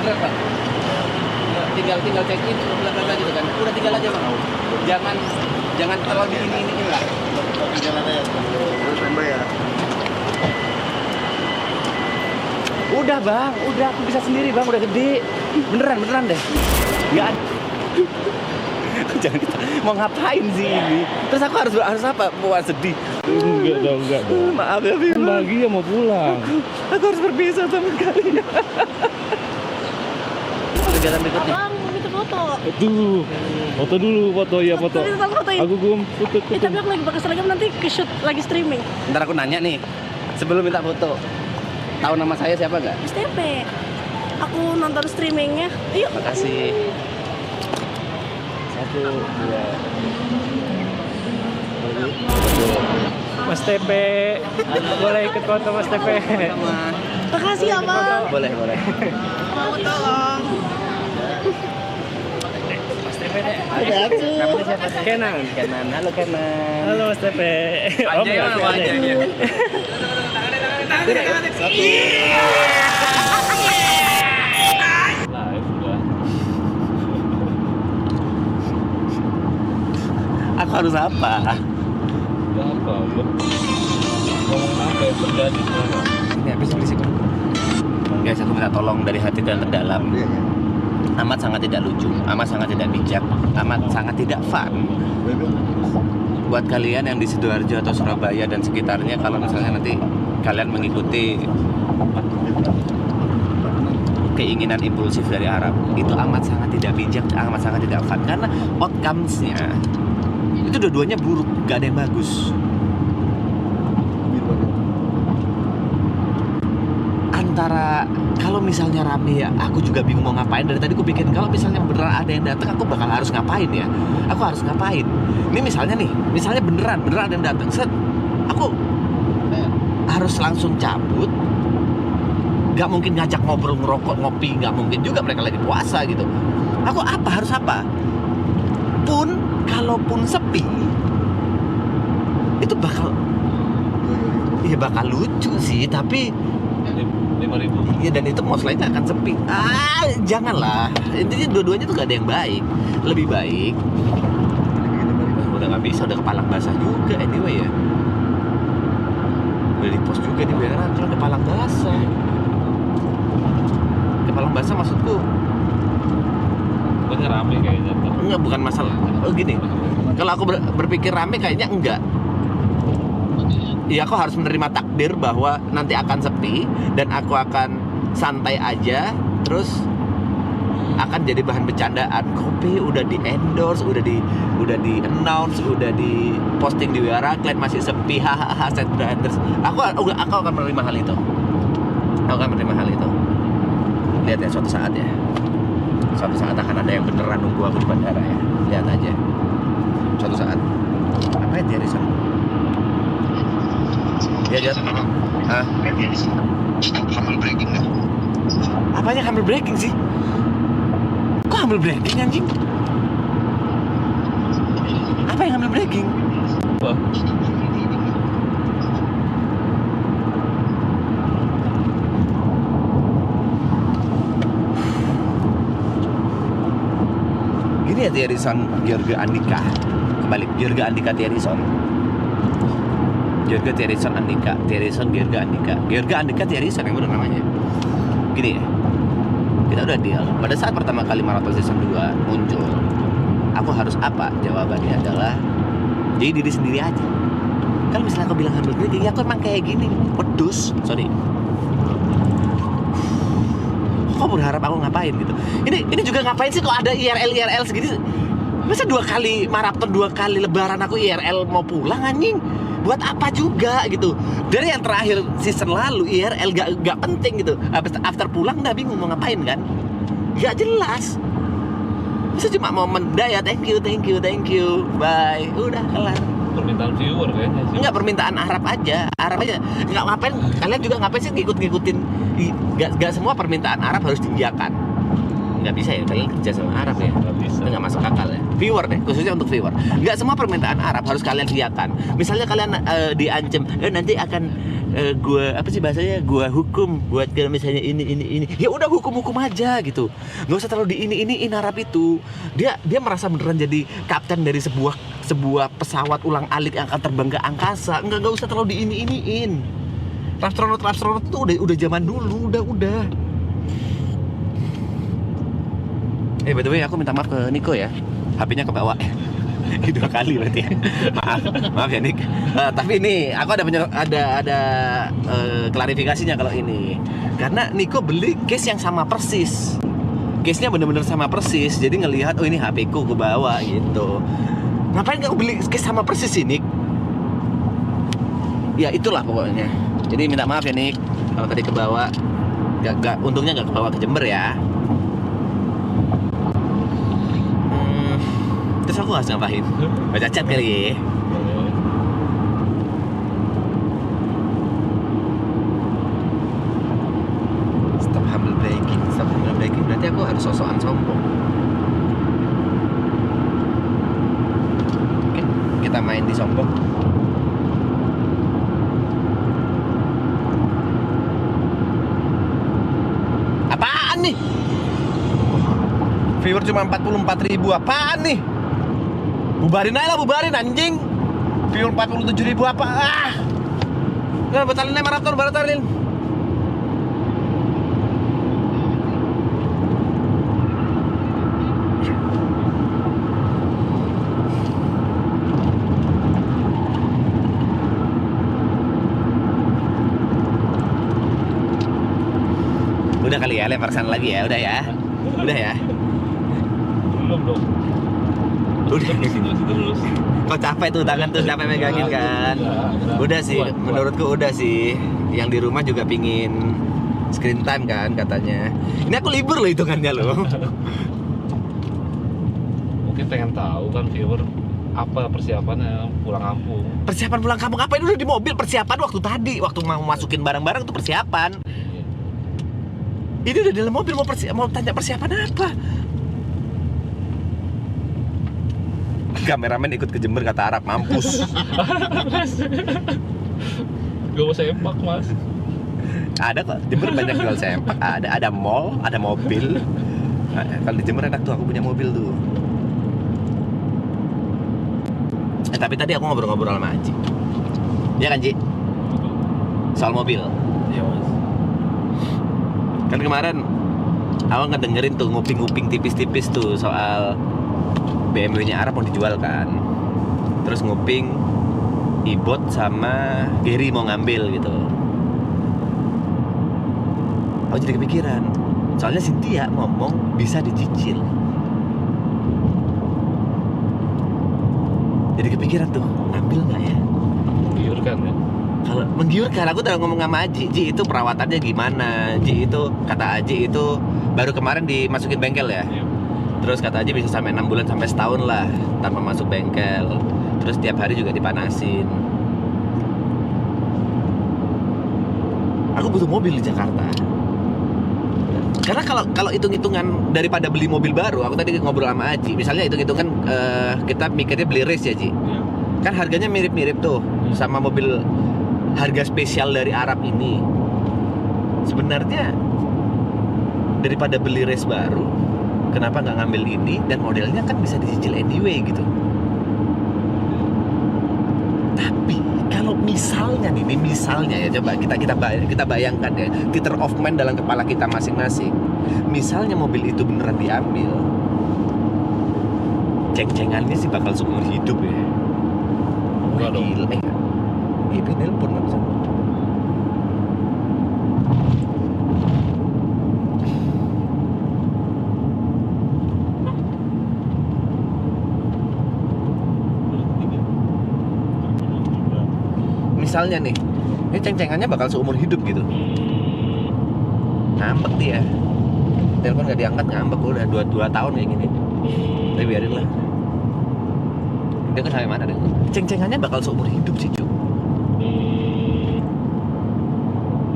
Berat, Bang. Tinggal check in bla gitu kan. Udah tinggal aja, Bang. Jangan terlalu ini lah. Jalan aja. Terus standby ya. Udah, Bang. Udah aku bisa sendiri, Bang. Udah gede. Beneran deh. Enggak ada. Jangan kita mau ngapain sih ini? Terus aku harus apa? Mau sedih. Enggak dong. Maaf ya, Bim. Bahagia mau pulang. Aku harus berpisah sama kalian. Kegiatan berikutnya. Abang, mau minta foto. Tuh, foto dulu, foto ya foto. Fotoin. Aku gum, foto. Tapi aku lagi pakai seragam nanti ke shoot lagi streaming. Ntar aku nanya nih, sebelum minta foto, tahu nama saya siapa nggak? Mas Tepe. Aku nonton streamingnya. Yuk. Makasih. 1, 2. Mas Tepe, boleh ikut foto Mas Tepe? Makasih ya, Bang. Boleh. Mau tolong. Mas Tepe deh. Namanya siapa? Kenan. Halo Kenan. Halo Mas Tepe. Om ya, aja. Live udah. Aku harus apa? Udah apa? Ngomong apa yang terjadi sekarang? Ini habis berisik. Guys, aku minta tolong dari hati dan terdalam. Iya, iya. Amat sangat tidak lucu, amat sangat tidak bijak, amat sangat tidak fun. Buat kalian yang di Sidoarjo atau Surabaya dan sekitarnya, kalau misalnya nanti kalian mengikuti keinginan impulsif dari Arab, itu amat sangat tidak bijak, amat sangat tidak fun. Karena outcomes-nya itu dua-duanya buruk, gak ada yang bagus. Antara kalau misalnya rame ya, aku juga bingung mau ngapain. Dari tadi aku bikin kalau misalnya beneran ada yang datang, aku bakal harus ngapain ya? Aku harus ngapain? Ini misalnya beneran ada yang datang, set, aku harus langsung cabut. Gak mungkin ngajak ngobrol, ngerokok, ngopi, gak mungkin juga, mereka lagi puasa gitu. Aku harus apa? Kalaupun sepi, itu bakal lucu sih, tapi 5.000. iya, dan itu most likely akan sepi. Janganlah. Intinya dua-duanya tuh gak ada yang baik. Lebih baik udah nggak bisa, udah kepalang basah juga anyway ya. Udah di post juga di Beran, cuma kepalang basah. Kepalang basah maksudku Pokoknya rame kayaknya. enggak, bukan masalah. Gini, kalau aku berpikir rame kayaknya enggak. Iya, aku harus menerima takdir bahwa nanti akan sepi dan aku akan santai aja, terus akan jadi bahan bercandaan. Kopi udah di endorse, udah di announce, udah di posting di WA Klan masih sepi, hahaha, set branders. Aku akan menerima hal itu. Lihat ya, suatu saat akan ada yang beneran nunggu aku di bandara ya. Lihat aja. Suatu saat. Apa ya dia sana? Ya, Hah? Humble breaking dah. Apanya humble breaking sih? Kok humble breaking anjing? Apa yang humble breaking? Wah, Gini ya, Thierryson George Andika. Kembali George Andika Thierryson. George Thierryson Andika. George Andika Thierryson yang benar namanya. Gini ya. Kita udah deal. Pada saat pertama kali Marathon Season 2 muncul, aku harus apa? Jawabannya adalah jadi diri sendiri aja. Kalau misalnya aku bilang humble breaking, ya aku emang kayak gini. Pedus, sorry. Kok berharap aku ngapain gitu? Ini juga ngapain sih kok ada IRL segini? Masa 2 kali maraton, 2 kali lebaran aku IRL mau pulang anjing? Buat apa juga gitu? Dari yang terakhir season lalu IRL gak penting gitu. After pulang udah bingung mau ngapain kan? Gak jelas. Masa cuma momen ya, thank you, bye, udah kelar. permintaan viewer kayaknya sih. Enggak, permintaan Arab aja. Enggak ngapain, kalian juga ngapain sih ngikutin. Gak semua permintaan Arab harus diiyakan. nggak bisa ya, kalian kerja sama Arab ya. Nggak bisa. Itu nggak masuk akal ya. Viewer deh, khususnya untuk viewer. Nggak semua permintaan Arab harus kalian iakan. Misalnya kalian diancam, nanti akan gua apa sih bahasanya, gua hukum buat kalau misalnya ini. Ya udah hukum aja gitu. Nggak usah terlalu diiniin Arab itu. Dia merasa beneran jadi kapten dari sebuah pesawat ulang-alik yang akan terbang ke angkasa. Nggak usah terlalu diiniin. Astronot itu udah zaman dulu, udah. By the way, aku minta maaf ke Niko ya. HP-nya kebawa. 2 kali berarti ya. Maaf ya Nik. Tapi ini aku ada klarifikasinya kalau ini. Karena Niko beli case yang sama persis. Case-nya bener-bener sama persis. Jadi ngelihat ini HP-ku kebawa gitu. Ngapain kamu beli case sama persis sih, Nik? Ya itulah pokoknya. Jadi minta maaf ya Nik kalau tadi kebawa. Untungnya nggak kebawa ke Jember ya. Terus aku harus ngapain? Baca chat kali ya. Stop humble bragging berarti aku harus sosokan sombong. Oke, kita main di sombong. Apaan nih? Viewer cuma 44.000, apaan nih? Bubarin aja lah, bubarin anjing. Viewer 47.000 apa? Nah, batalin aja maraton, batalin. Udah kali ya, lempar sana lagi ya, udah ya. Belum dong. Udah. Terus. Kok capek tuh tangan tuh, capek megangin kan? Udah sih, menurutku udah sih. Yang di rumah juga pingin screen time kan katanya. Ini aku libur loh hitungannya loh. Mungkin pengen tahu kan viewer apa persiapannya pulang kampung. Persiapan pulang kampung ngapain? Udah di mobil persiapan waktu tadi, waktu mau masukin barang-barang tuh persiapan. Ini udah di dalam mobil mau tanya persiapan apa? Kameramen ikut ke Jember kata Arab, mampus. Gak mau sempak mas. Ada kok, Jember banyak jual sempak, ada mall, ada mobil. Kalau di Jember enak tuh, aku punya mobil tuh. Tapi tadi aku ngobrol-ngobrol sama Aji. Iya kan Ji? Soal mobil. Iya mas. Kan kemarin aku ngedengerin tuh nguping-nguping tipis-tipis tuh soal BMW-nya Arab mau dijual kan. Terus nguping Ibot sama Gary mau ngambil gitu. Aku jadi kepikiran. Soalnya Cynthia ngomong bisa dicicil. Jadi kepikiran tuh, ngambil nggak ya? Menggiurkan ya. Kalau menggiurkan, aku udah ngomong sama Aji, Ji itu perawatannya gimana? Ji itu, kata Aji itu baru kemarin dimasukin bengkel ya. Iya. Terus kata Aji bisa sampai 6 bulan sampai setahun lah tanpa masuk bengkel. Terus tiap hari juga dipanasin. Aku butuh mobil di Jakarta. Karena kalau hitung-hitungan daripada beli mobil baru, aku tadi ngobrol sama Aji. Misalnya hitung-hitungan kita mikirnya beli race ya Ji. Iya. Kan harganya mirip-mirip tuh sama mobil harga spesial dari Arab ini. Sebenarnya daripada beli race baru, kenapa nggak ngambil ini, dan modelnya kan bisa dicicil anyway gitu. Tapi kalau misalnya ya, coba kita bayangkan ya, theater of mind dalam kepala kita masing-masing. Misalnya mobil itu beneran diambil, ceng-cengannya sih bakal seumur hidup ya. Enggak dong. Gila. IP nelpon nggak bisa. Misalnya nih, ini ceng-cengannya bakal seumur hidup gitu. Ngambek dia. Telepon nggak diangkat, ngambek udah 2 tahun kayak gini. Tapi biarin lah. Dia kan sampai mana deh? Ceng-cengannya bakal seumur hidup sih, Cu.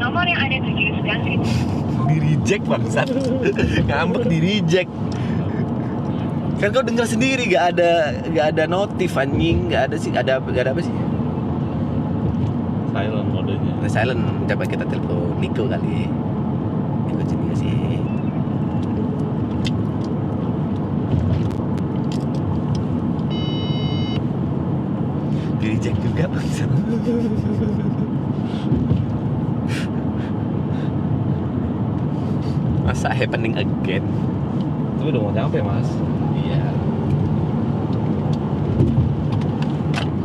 Nomor yang yang Anda tuju sedang sibuk. Di reject bangsat. Ngambek di reject. Kan kau dengar sendiri gak ada notif anjing, gak ada apa sih? Silent modenya. Silent. Coba kita telepon Niko kali. Niko juga sih. Di reject juga bangsat. Masa happening again? Tapi udah mau nyampe mas. Iya.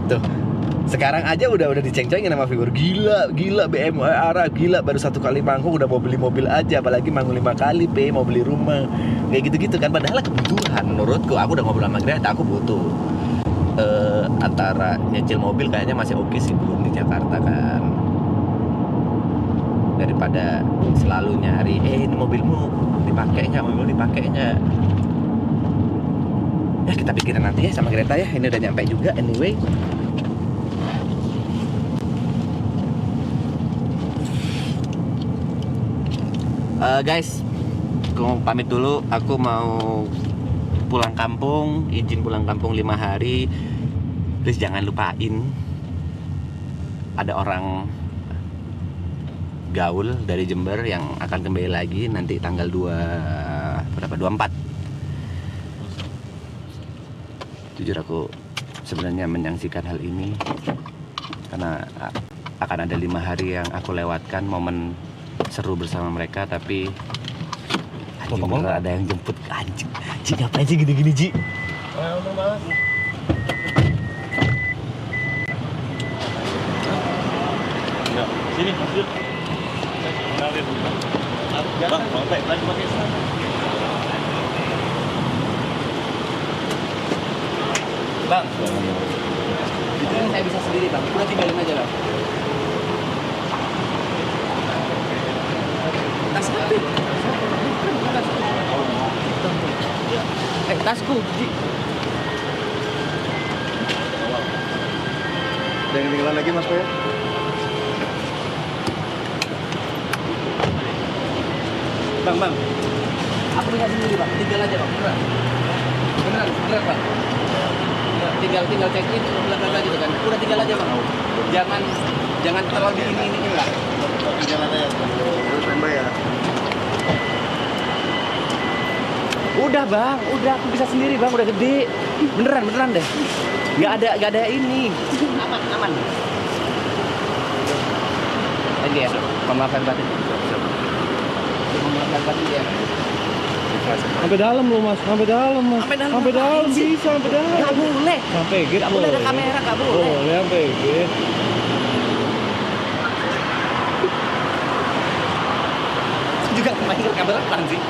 Tuh. Sekarang aja udah diceng-cengin sama figur. Gila BMW arah gila, baru 1 kali manggung udah mau beli mobil aja, apalagi manggung 5 kali mau beli rumah. Kayak gitu-gitu kan, padahal kebutuhan menurutku. Aku udah ngobrol sama Greta, aku butuh antara nyicil mobil kayaknya masih oke sih belum di Jakarta kan, daripada selalu nyari ini mobilmu dipakai nggak, ya kita pikirin nanti ya sama Greta ya. Ini udah nyampe juga anyway. Guys, aku mau pamit dulu. Aku mau pulang kampung, izin pulang kampung 5 hari. Please jangan lupain ada orang gaul dari Jember yang akan kembali lagi nanti tanggal 24. Jujur aku sebenarnya menyaksikan hal ini karena akan ada 5 hari yang aku lewatkan momen seru bersama mereka, tapi anjing bener ada yang jemput. Anjing ngapain sih gini-gini Ji? Sini lanjut. Bang, lagi pakai sana. Bang, itu yang saya bisa sendiri bang, udah tinggalin aja bang. Tas apa? Tasku, Ji. Ada yang ketinggalan lagi Mas Boy? Bang, aku bisa sendiri bang, tinggal aja bang, beneran bang. Ya, tinggal check in, belakang gitu kan, udah tinggal aja bang. Jangan terlalu ini lah. Jalan aja. Terus standby ya. Udah bang, aku bisa sendiri bang, udah gede. Beneran deh. Gak ada ini. Aman. Lagi ya, pemaafan batin. Pemaafan batin ya. Sampai dalam loh mas, sampai dalam mas. Sampai dalam bisa, sampai dalam. Gak boleh. Sampai gate Gak boleh ada kamera, gak boleh. Boleh sampai gate. Juga main kamera apaan sih?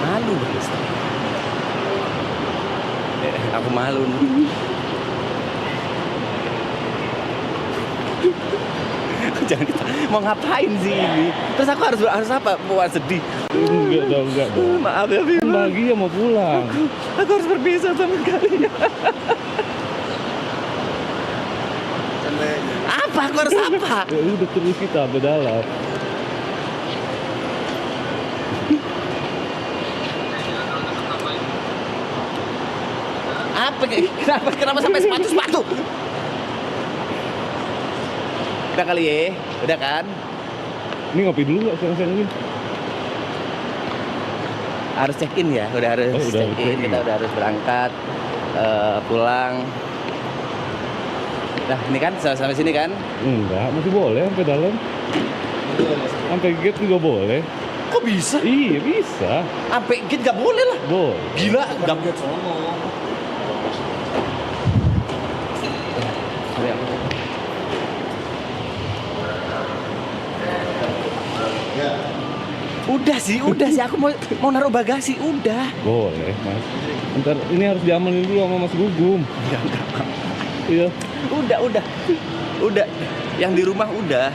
Malu guys. Aku malu nih. Jangan mau ngapain sih ini? Terus aku harus apa? Buat sedih. Enggak dong. Maaf ya, Bim. Bahagia mau pulang. Aku harus berpisah sama kalian. Santai aja. Apa? Aku harus apa? Ya udah terus kita sampai dalam. Apa? Kenapa sampai sepatu? Udah kali ya? Udah kan? Ini ngopi dulu nggak siang-siang ini? Harus check in ya, udah harus udah check in. Kita udah harus berangkat pulang. Nah ini kan sampai sini kan? Enggak, masih boleh sampai dalam. Sampai gate juga boleh. Kok bisa? Iya bisa. Sampai gate gak boleh lah. Boleh. Gila, gak Gate sono. Ya. Udah sih, aku mau naruh bagasi, udah. Boleh mas. Ntar ini harus diamanin dulu sama Mas Gugum. Enggak. Iya. Udah. Yang di rumah udah.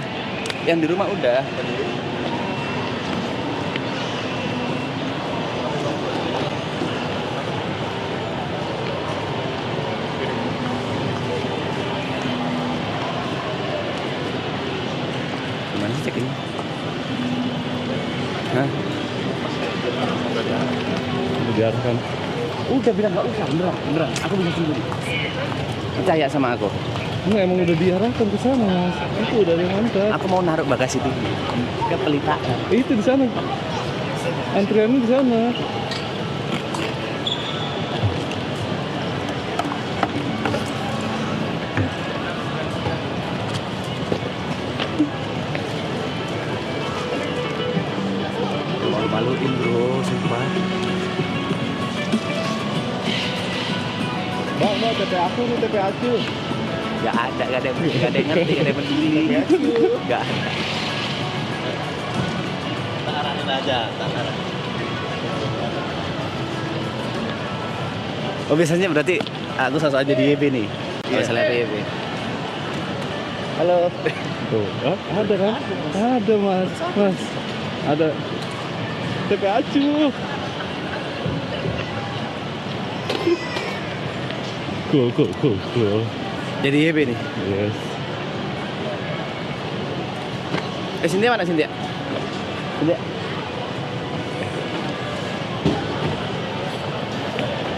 Biarkan. Udah bilang nggak usah, beneran. Aku bisa sendiri. Percaya sama aku. Enggak, emang udah diarahkan ke sana, Mas. Itu udah ada yang antar. Aku mau naruh bagasi itu ke pelita. Itu di sana. Antriannya di sana. Malu-maluin bro, sumpah. Mbak, TP aku nih, TP aku. Gak ada yang ngerti, gak ada yang peduli. Gak ada. Arahin aja, arahin. Oh biasanya berarti aku sosok aja di YB nih. Kalau misalnya YB. Halo. Tuh, ada kan? Ada, Mas. Mas. Ada. TP acu. Cool. Jadi YB nih. Yes. Cynthia mana Cynthia? Cynthia.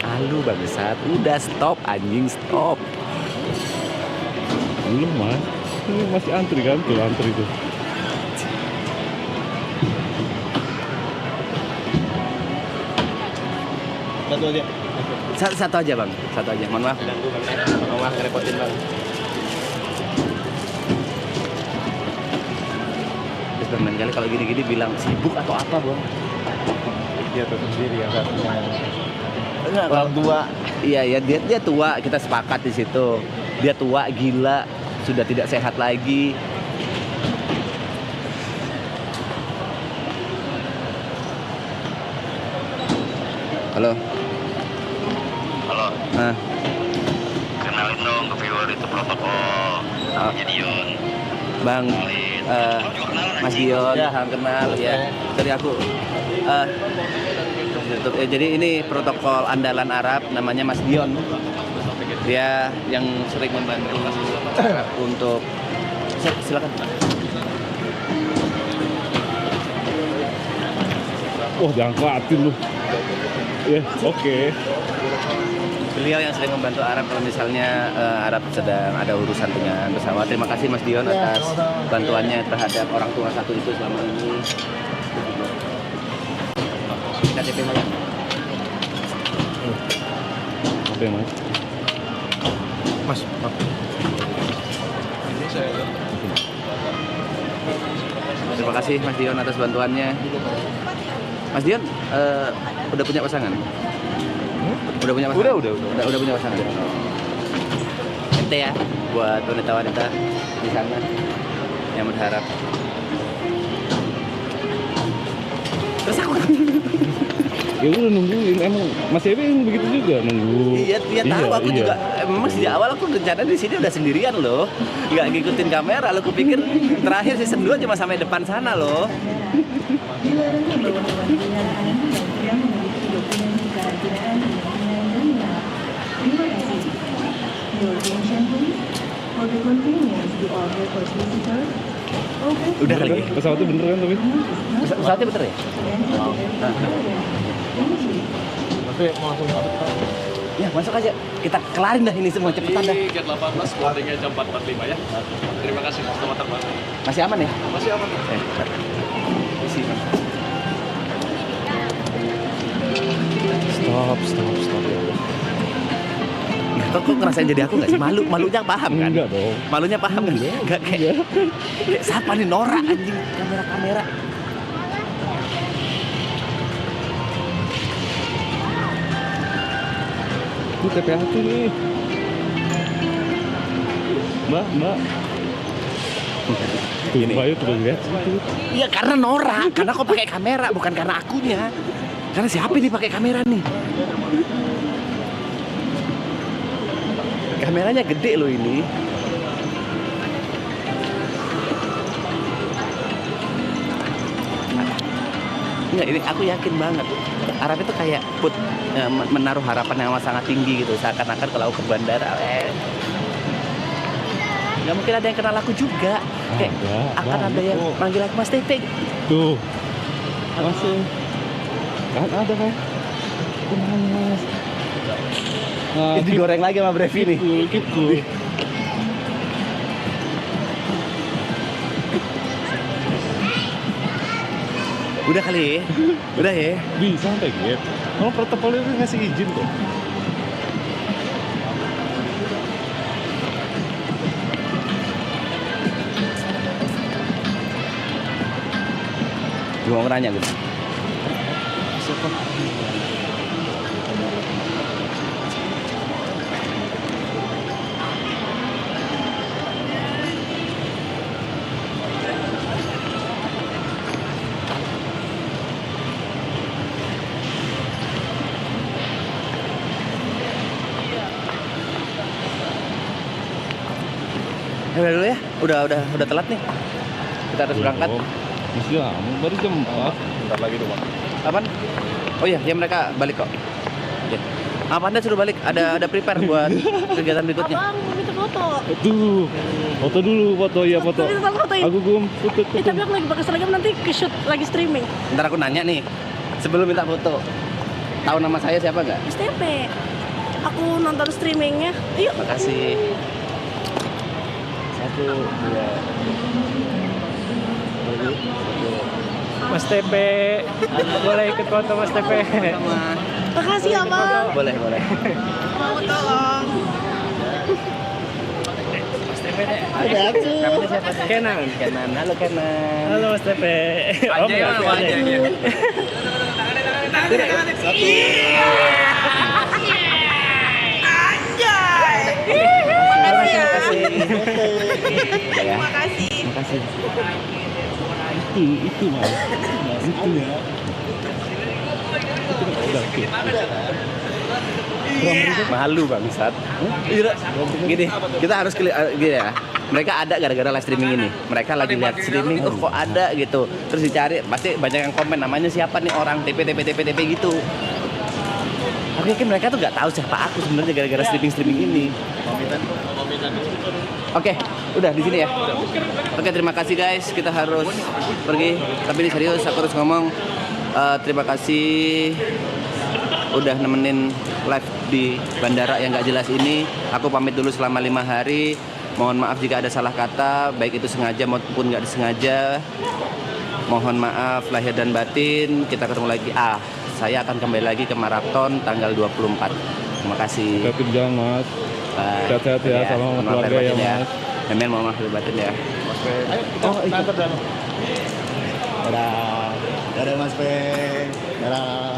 Alu bangsat, udah stop anjing, stop. Belum, Mas. Ini masih antri kan? Tuh, antri tuh. Satu aja. Satu aja bang, satu aja. Mohon maaf. Mohon maaf ngerepotin bang. Terus benar kali kalau gini-gini bilang sibuk atau apa bang? Dia tuh sendiri yang satunya. Enggak, Orang tua. Iya dia tua, kita sepakat di situ. Dia tua, gila, sudah tidak sehat lagi. Halo. Halo, Nah, kenalin dong ke viewer itu protokol. Namanya Dion. Bang, Mas Dion, salam kenal ya. Dari aku. Jadi ini protokol andalan Arab, namanya Mas Dion. Dia yang sering membantu untuk. Silakan. Wah, jangan khawatir lu. Ya, oke. Beliau yang sering membantu Arab kalau misalnya Arab sedang ada urusan dengan pesawat. Terima kasih Mas Dion atas bantuannya terhadap orang tua satu itu selama ini. KTP mana? Oke, Mas. Mas, Terima kasih Mas Dion atas bantuannya. Mas Dion udah punya pasangan? Udah punya pasangan? Udah punya pasangan. Ente ya buat wanita-wanita di sana yang berharap. Terus aku Ya udah nungguin, emang Mas Ebe yang begitu juga nunggu. Iya tahu aku juga memang sejak awal aku rencana di sini udah sendirian loh, nggak ngikutin kamera. Lo kupikir terakhir season 2 cuma sampai depan sana loh. Dilarang membawa hewan peliharaan yang memiliki dokumen kekarantinaan di makanan dan minyak. Terima kasih. Your attention please. For the convenience to all airport visitors, Udah kali. Pesawatnya bener kan tapi? Pesawatnya bener ya? tapi mau langsung masuk Pak. Ya masuk aja. Kita kelarin dah ini semua cepetan dah. Gate 18, boardingnya jam 4.45 ya. Terima kasih, selamat terbang. Masih aman ya? Masih aman. Isi. Stop ya. Kok ngerasain jadi aku nggak sih? Malunya paham kan? Enggak dong. Malunya paham kan? Enggak kayak siapa nih Nora anjing kamera. Ini TP aku nih. Mbak. Tuh, ayo tuh lihat. Iya karena Nora, karena kau pakai kamera bukan karena akunya. Karena siapa nih pakai kamera nih? Kameranya gede loh ini. Enggak, ini aku yakin banget. Arab itu kayak menaruh harapan yang sangat tinggi gitu. Seakan-akan kalau aku ke bandara, nggak mungkin ada yang kenal aku juga. Kayak akan ada yang manggil aku Mas Tepe. Tuh. Langsung. Kan ada kan? Tenang mas. Nah, Ini digoreng lagi sama Brevi nih. keep cool. Udah kali ya? Udah ya? Bisa sampai gitu. Kalau protokol itu ngasih izin kok. Gue mau nanya gitu. Udah dulu ya, udah telat nih. Kita harus berangkat. Masih lama, baru jam 4. Bentar lagi tuh, Bang. Apaan? Oh iya, ya mereka balik kok. Ya. Apa Anda suruh balik? Ada prepare buat kegiatan berikutnya. Abang mau minta foto. Tuh, foto dulu, foto ya foto. Minta foto ya. Aku belum foto. Tapi aku lagi pakai seragam nanti ke shoot lagi streaming. Ntar aku nanya nih, sebelum minta foto, tahu nama saya siapa nggak? Mas Tepe. Aku nonton streamingnya. Yuk. Makasih. 1, 2, Mas Tepe, boleh ikut foto Mas Tepe? Makasih ya bang. boleh. Mau tolong. Namanya siapa? Kenan. Halo Kenan. Halo Mas Tepe. Om ya, Terima kasih. Makasih. Itu mas. Itu ya. Malu bangsat. Gini, kita harus gini ya. Mereka ada gara-gara live streaming ini. Mereka lagi lihat streaming, oh kok ada gitu. Terus dicari, pasti banyak yang komen namanya siapa nih orang TP gitu. Aku yakin mereka tuh nggak tahu siapa aku sebenarnya gara-gara streaming ini. Oke, udah di sini ya. Oke, terima kasih guys. Kita harus pergi. Tapi ini serius, aku harus ngomong. Terima kasih udah nemenin live di bandara yang nggak jelas ini. Aku pamit dulu selama 5 hari. Mohon maaf jika ada salah kata, baik itu sengaja maupun nggak disengaja. Mohon maaf lahir dan batin. Kita ketemu lagi. Saya akan kembali lagi ke maraton tanggal 24. Terima kasih. Hati jalan mas. Bye. Sehat-sehat ya, salam Mohon maaf keluarga lahir ya, batin Mas. Amin, mohon maaf lahir batin ya. Oh, ikut dalam. Dadah. Dadah Mas Pe. Dadah.